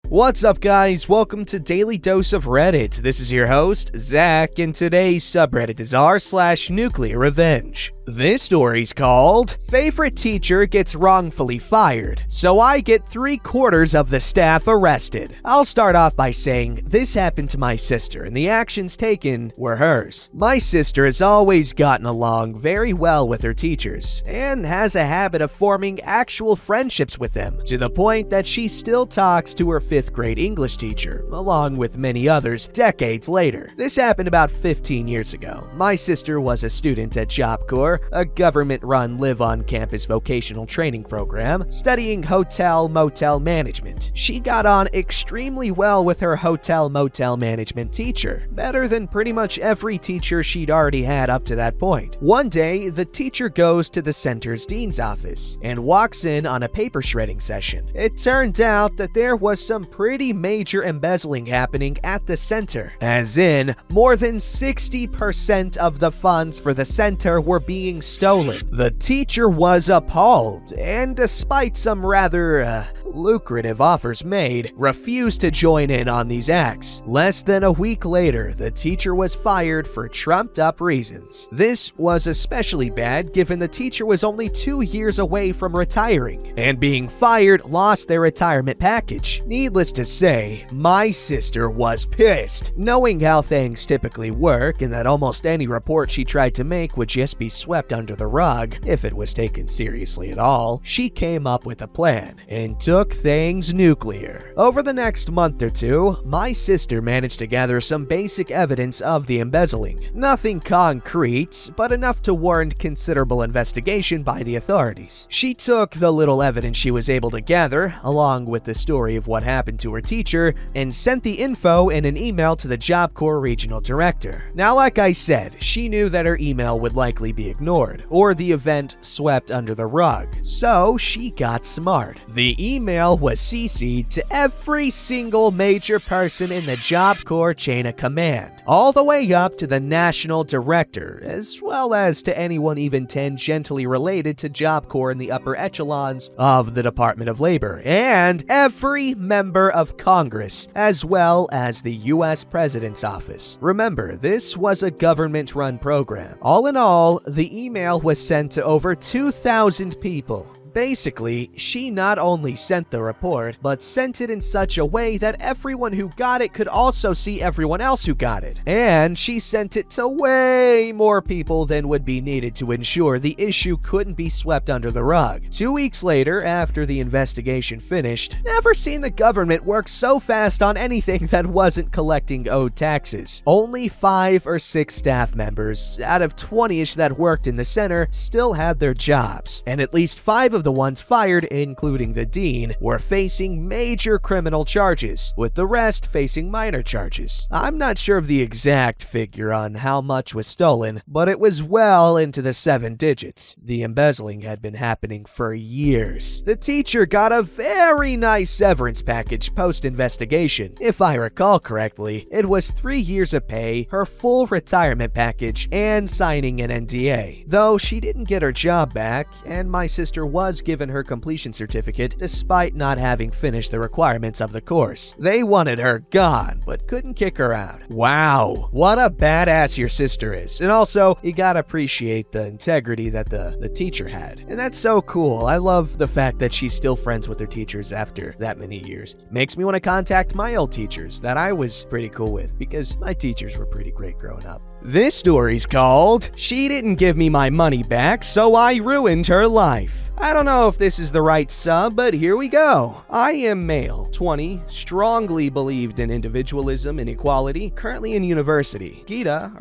What's up, guys? Welcome to Daily Dose of Reddit. This is your host, Zach, and today's subreddit is r/NuclearRevenge. This story's called Favorite Teacher Gets Wrongfully Fired, So I Get 3/4 of the Staff Arrested. I'll start off by saying this happened to my sister, and the actions taken were hers. My sister has always gotten along very well with her teachers, and has a habit of forming actual friendships with them, to the point that she still talks to her 5th grade English teacher, along with many others, decades later. This happened about 15 years ago. My sister was a student at Job Corps, a government-run live-on-campus vocational training program, studying hotel-motel management. She got on extremely well with her hotel-motel management teacher, better than pretty much every teacher she'd already had up to that point. One day, the teacher goes to the center's dean's office and walks in on a paper shredding session. It turned out that there was some pretty major embezzling happening at the center, as in, more than 60% of the funds for the center were being stolen. The teacher was appalled, and despite some rather lucrative offers made, refused to join in on these acts. Less than a week later, the teacher was fired for trumped-up reasons. This was especially bad given the teacher was only 2 years away from retiring, and being fired lost their retirement package. Needless to say, my sister was pissed. Knowing how things typically work and that almost any report she tried to make would just be swept under the rug if it was taken seriously at all, she came up with a plan and took things nuclear. Over the next month or two, my sister managed to gather some basic evidence of the embezzling. Nothing concrete, but enough to warrant considerable investigation by the authorities. She took the little evidence she was able to gather, along with the story of what happened to her teacher, and sent the info in an email to the Job Corps regional director. Now, like I said, she knew that her email would likely be ignored, or the event swept under the rug, so she got smart. The email was CC'd to every single major person in the Job Corps chain of command, all the way up to the national director, as well as to anyone even tangentially related to Job Corps in the upper echelons of the Department of Labor, and every member of Congress, as well as the US President's office. Remember, this was a government-run program. All in all, the email was sent to over 2,000 people. Basically, she not only sent the report, but sent it in such a way that everyone who got it could also see everyone else who got it. And she sent it to way more people than would be needed to ensure the issue couldn't be swept under the rug. 2 weeks later, after the investigation finished, never seen the government work so fast on anything that wasn't collecting owed taxes. Only 5 or 6 staff members out of 20-ish that worked in the center still had their jobs, and at least 5 of the ones fired, including the dean, were facing major criminal charges, with the rest facing minor charges. I'm not sure of the exact figure on how much was stolen, but it was well into the 7 digits. The embezzling had been happening for years. The teacher got a very nice severance package post-investigation. If I recall correctly, it was 3 years of pay, her full retirement package, and signing an NDA. Though she didn't get her job back, and my sister was given her completion certificate despite not having finished the requirements of the course. They wanted her gone, but couldn't kick her out. Wow, what a badass your sister is. And also, you gotta appreciate the integrity that the teacher had. And that's so cool. I love the fact that she's still friends with her teachers after that many years. Makes me want to contact my old teachers that I was pretty cool with, because my teachers were pretty great growing up. This story's called She Didn't Give Me My Money Back, So I Ruined Her Life. I don't know if this is the right sub, but here we go. I am male, 20, strongly believed in individualism and equality, currently in university. Gita,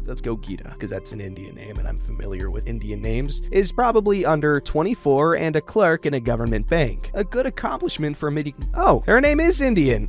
let's go Gita, because that's an Indian name and I'm familiar with Indian names, is probably under 24 and a clerk in a government bank. A good accomplishment for her name is Indian.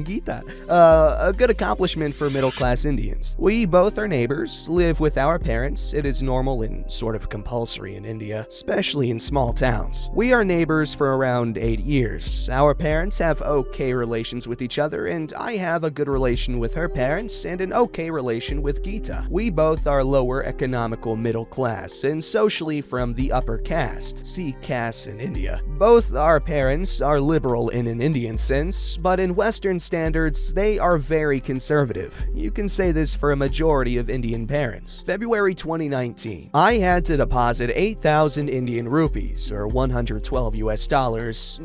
Gita. A good accomplishment for middle-class Indians. We both are neighbors, live with our parents. It is normal and sort of compulsory in India India, especially in small towns. We are neighbors for around 8 years. Our parents have okay relations with each other, and I have a good relation with her parents and an okay relation with Geeta. We both are lower economical middle class and socially from the upper caste. See caste in India. Both our parents are liberal in an Indian sense, but in Western standards, they are very conservative. You can say this for a majority of Indian parents. February 2019. I had to deposit 8,000 Indian rupees, or $112 US.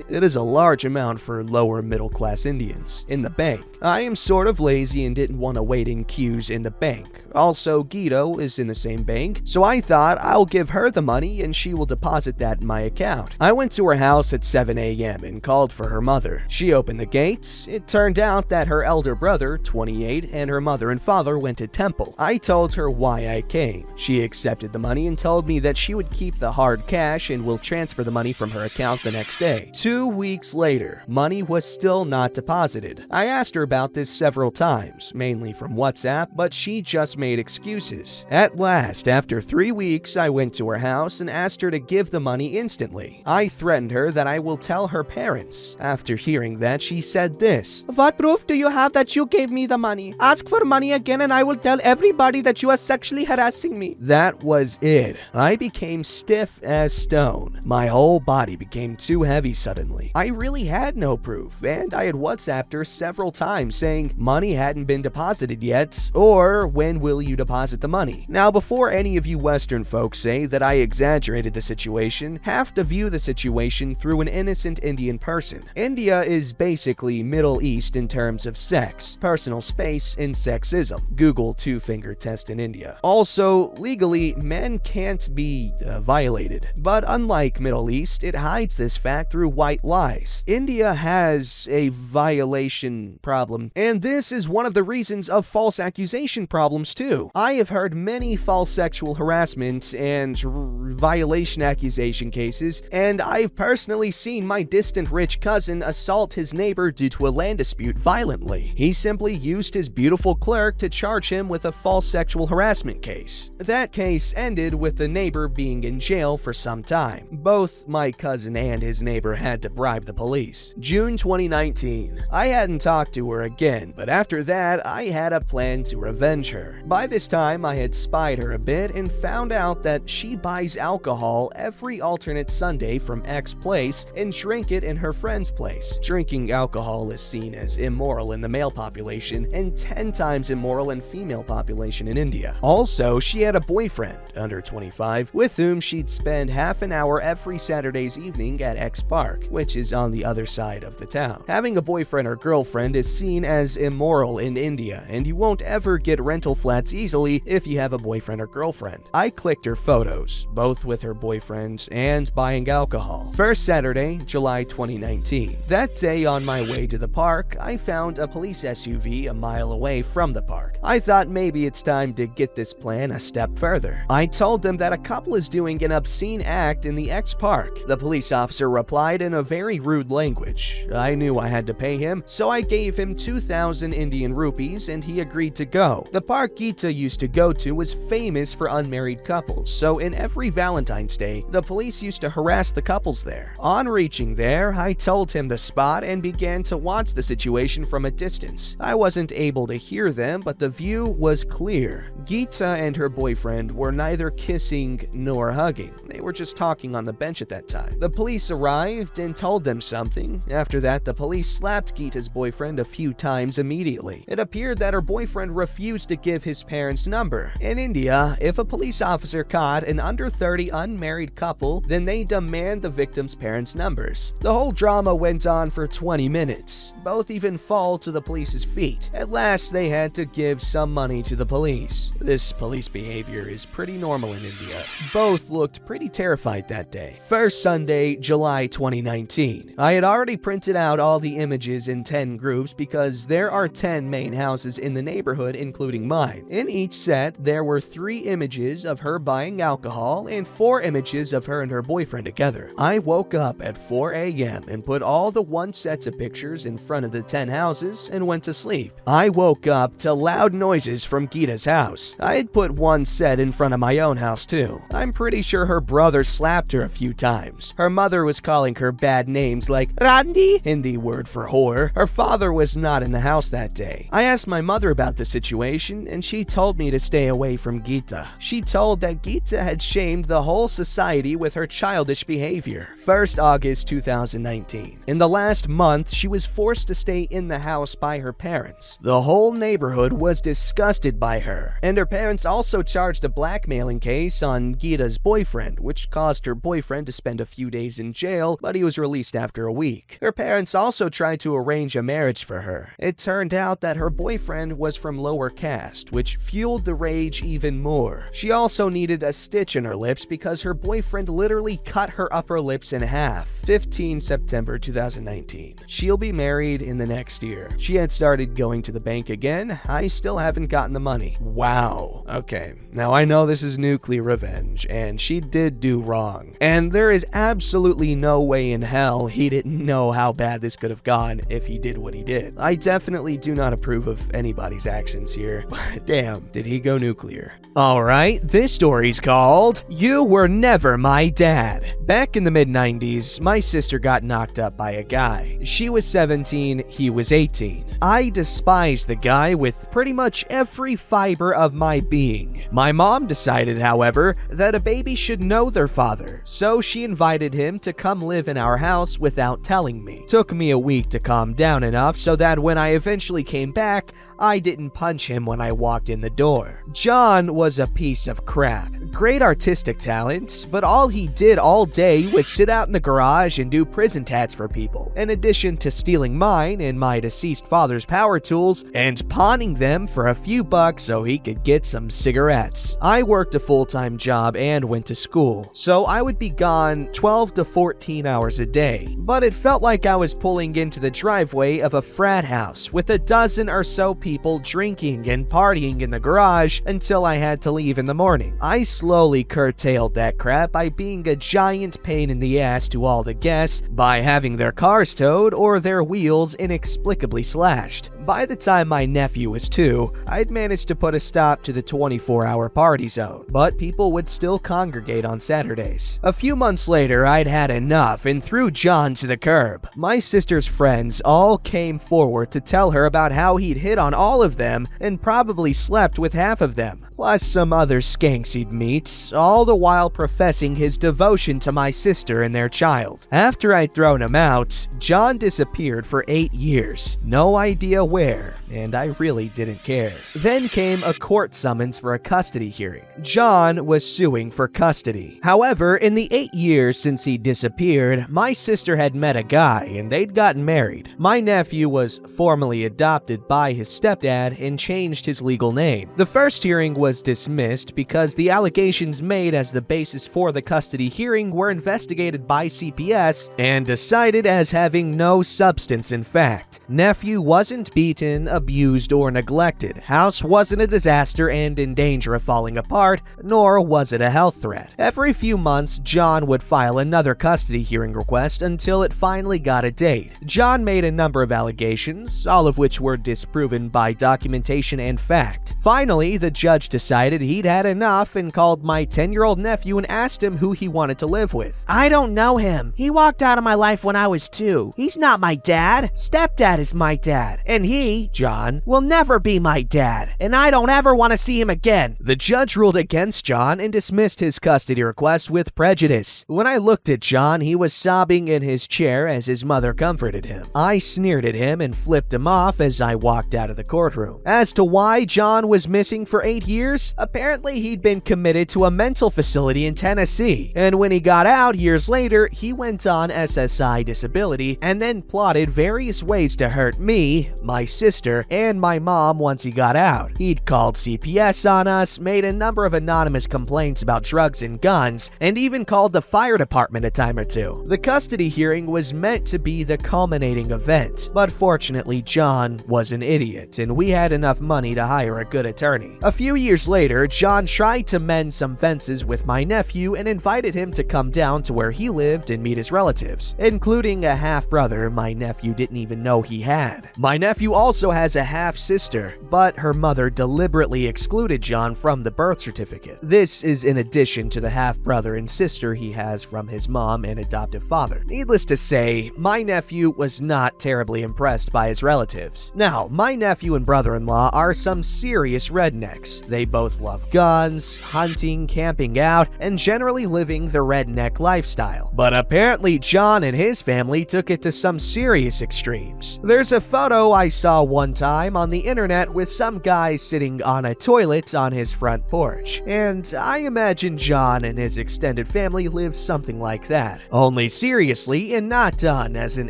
It is a large amount for lower middle class Indians, in the bank. I am sort of lazy and didn't want to wait in queues in the bank. Also, Guido is in the same bank, so I thought I'll give her the money and she will deposit that in my account. I went to her house at 7 a.m. and called for her mother. She opened the gates. It turned out that her elder brother, 28, and her mother and father went to temple. I told her why I came. She accepted the money and told me that she would keep the hard cash and will transfer the money from her account the next day. 2 weeks later, money was still not deposited. I asked her about this several times, mainly from WhatsApp, but she just made excuses. At last, after 3 weeks, I went to her house and asked her to give the money instantly. I threatened her that I will tell her parents. After hearing that, she said this: "What proof do you have that you gave me the money? Ask for money again and I will tell everybody that you are sexually harassing me." That was it. I became stiff as stone. My whole body became too heavy suddenly. I really had no proof, and I had WhatsApped her several times saying money hadn't been deposited yet, or when will you deposit the money? Now, before any of you Western folks say that I exaggerated the situation, have to view the situation through an innocent Indian person. India is basically Middle East in terms of sex, personal space, and sexism. Google two-finger test in India. Also, legally, men can't be violated. But unlike Middle East, it hides this fact through white lies. India has a violation problem, and this is one of the reasons of false accusation problems too. I have heard many false sexual harassment and violation accusation cases, and I've personally seen my distant rich cousin assault his neighbor due to a land dispute violently. He simply used his beautiful clerk to charge him with a false sexual harassment case. That case ended with the neighbor being in jail for some time. Both my cousin and his neighbor had to bribe the police. June 2019. I hadn't talked to her again, but after that, I had a plan to revenge her. By this time, I had spied her a bit and found out that she buys alcohol every alternate Sunday from X place and drink it in her friend's place. Drinking alcohol is seen as immoral in the male population and 10 times immoral in female population in India. Also, she had a boyfriend, under 25, with whom she'd spend half an hour every Saturday's evening at X Park, which is on the other side of the town. Having a boyfriend or girlfriend is seen as immoral in India, and you won't ever get rental flats easily if you have a boyfriend or girlfriend. I clicked her photos, both with her boyfriend and buying alcohol. First Saturday, July 2019. That day on my way to the park, I found a police SUV a mile away from the park. I thought maybe it's time to get this plan a step further. I told them that a couple is doing an obscene act in the X Park. The police officer replied in a very rude language. I knew I had to pay him, so I gave him 2,000 Indian rupees and he agreed to go. The park Geeta used to go to was famous for unmarried couples, so in every Valentine's Day, the police used to harass the couples there. On reaching there, I told him the spot and began to watch the situation from a distance. I wasn't able to hear them, but the view was clear. Geeta and her boyfriend were neither kissing nor hugging. They were just talking on the bench at that time. The police arrived and told them something. After that, the police slapped Geeta's boyfriend a few times immediately. It appeared that her boyfriend refused to give his parents' number. In India, if a police officer caught an under 30 unmarried couple, then they demand the victim's parents' numbers. The whole drama went on for 20 minutes. Both even fall to the police's feet. At last, they had to give some money to the police. This police behavior is pretty normal in India. Both looked pretty terrified that day. First Sunday, July 2019. I had already printed out all the images in 10 groups because there are 10 main houses in the neighborhood, including mine. In each set, there were 3 images of her buying alcohol and 4 images of her and her boyfriend together. I woke up at 4 a.m. and put all the 1 sets of pictures in front of the 10 houses and went to sleep. I woke up to loud noises from Geeta's house. I had put 1 set in front of my own house too. I'm pretty sure her brother slapped her a few times. Her mother was calling her bad names like Randy, Hindi word for whore. Her father was not in the house that day. I asked my mother about the situation, and she told me to stay away from Geeta. She told that Geeta had shamed the whole society with her childish behavior. 1st August 2019. In the last month, she was forced to stay in the house by her parents. The whole neighborhood was disgusted by her, and her parents also charged a blackmailing case on Geeta's boyfriend, which caused her boyfriend to spend a few days in jail, but he was released after a week. Her parents also tried to arrange a marriage for her. It turned out that her boyfriend was from lower caste, which fueled the rage even more. She also needed a stitch in her lips because her boyfriend literally cut her upper lips in half. 15 September 2019. She'll be married in the next year. She had started going to the bank again. I still haven't gotten the money. Wow. Okay, now I know this is nuclear revenge, and she did do wrong. And there is absolutely no way in hell he didn't know how bad this could have gone if he did what he did. I definitely do not approve of anybody's actions here. Damn, did he go nuclear? Alright, this story's called You Were Never My Dad. Back in the mid-90s, my sister got knocked up by a guy. She was 17, he was 18. I despised the guy with pretty much every fiber of my being. My mom decided, however, that a baby should know their father, so she invited him to come live in our house without telling me. Took me a week to calm down enough so that when I eventually came back, I didn't punch him when I walked in the door. John was a piece of crap. Great artistic talent, but all he did all day was sit out in the garage and do prison tats for people, in addition to stealing mine and my deceased father's power tools and pawning them for a few bucks so he could get some cigarettes. I worked a full-time job and went to school, so I would be gone 12 to 14 hours a day, but it felt like I was pulling into the driveway of a frat house with a dozen or so people drinking and partying in the garage until I had to leave in the morning. I slowly curtailed that crap by being a giant pain in the ass to all the guests by having their cars towed or their wheels inexplicably slashed. By the time my nephew was 2, I'd managed to put a stop to the 24-hour party zone, but people would still congregate on Saturdays. A few months later, I'd had enough and threw John to the curb. My sister's friends all came forward to tell her about how he'd hit on all of them and probably slept with half of them, plus some other skanks he'd meet, all the while professing his devotion to my sister and their child. After I'd thrown him out, John disappeared for 8 years. No idea where, and I really didn't care. Then came a court summons for a custody hearing. John was suing for custody. However, in the 8 years since he disappeared, my sister had met a guy and they'd gotten married. My nephew was formally adopted by his stepdad and changed his legal name. The first hearing was dismissed because the allegations made as the basis for the custody hearing were investigated by CPS and decided as having no substance in fact. Nephew wasn't beaten, abused, or neglected. House wasn't a disaster and in danger of falling apart, nor was it a health threat. Every few months, John would file another custody hearing request until it finally got a date. John made a number of allegations, all of which were disproven by documentation and fact. Finally, the judge decided he'd had enough and called my 10-year-old nephew and asked him who he wanted to live with. I don't know him. He walked out of my life when I was 2. He's not my dad. Stepdad is my dad. And he, John, will never be my dad. And I don't ever want to see him again. The judge ruled against John and dismissed his custody request with prejudice. When I looked at John, he was sobbing in his chair as his mother comforted him. I sneered at him and flipped him off as I walked out of the courtroom. As to why John was missing for 8 years, apparently he'd been committed to a mental facility in Tennessee, and when he got out years later, he went on SSI disability and then plotted various ways to hurt me, my sister, and my mom once he got out. He'd called CPS on us, made a number of anonymous complaints about drugs and guns, and even called the fire department a time or two. The custody hearing was meant to be the culminating event, but fortunately John was an idiot, and we had enough money to hire a good attorney. A few years later, John tried to mend some fences with my nephew and invited him to come down to where he lived and meet his relatives, including a half-brother my nephew didn't even know he had. My nephew nephew also has a half-sister, but her mother deliberately excluded John from the birth certificate. This is in addition to the half-brother and sister he has from his mom and adoptive father. Needless to say, my nephew was not terribly impressed by his relatives. Now, my nephew and brother-in-law are some serious rednecks. They both love guns, hunting, camping out, and generally living the redneck lifestyle. But apparently John and his family took it to some serious extremes. There's a photo I saw one time on the internet with some guy sitting on a toilet on his front porch, and I imagine John and his extended family lived something like that. Only seriously and not done as an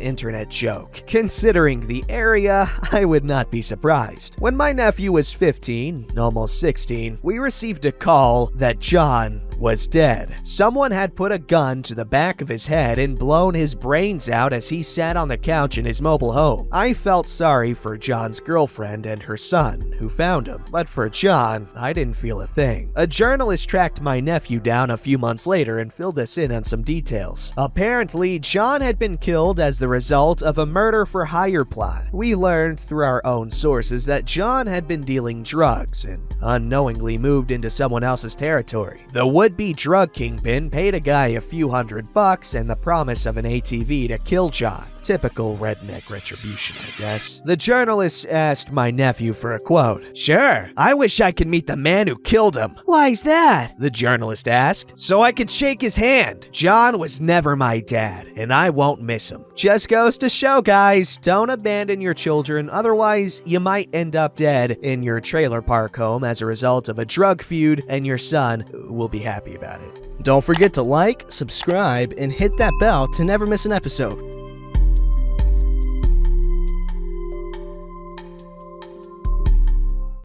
internet joke. Considering the area, I would not be surprised. When my nephew was 15, almost 16, we received a call that John was dead. Someone had put a gun to the back of his head and blown his brains out as he sat on the couch in his mobile home. I felt sorry for John's girlfriend and her son, who found him, but for John, I didn't feel a thing. A journalist tracked my nephew down a few months later and filled us in on some details. Apparently, John had been killed as the result of a murder-for-hire plot. We learned through our own sources that John had been dealing drugs and unknowingly moved into someone else's territory. The would-be drug kingpin paid a guy a few $100 and the promise of an ATV to kill John. Typical redneck retribution, I guess. The journalist asked my nephew for a quote. "Sure, I wish I could meet the man who killed him." Why's that? The journalist asked. "So I could shake his hand. John was never my dad, and I won't miss him." Just goes to show, guys, don't abandon your children, otherwise you might end up dead in your trailer park home as a result of a drug feud, and your son will be happy about it. Don't forget to like, subscribe, and hit that bell to never miss an episode.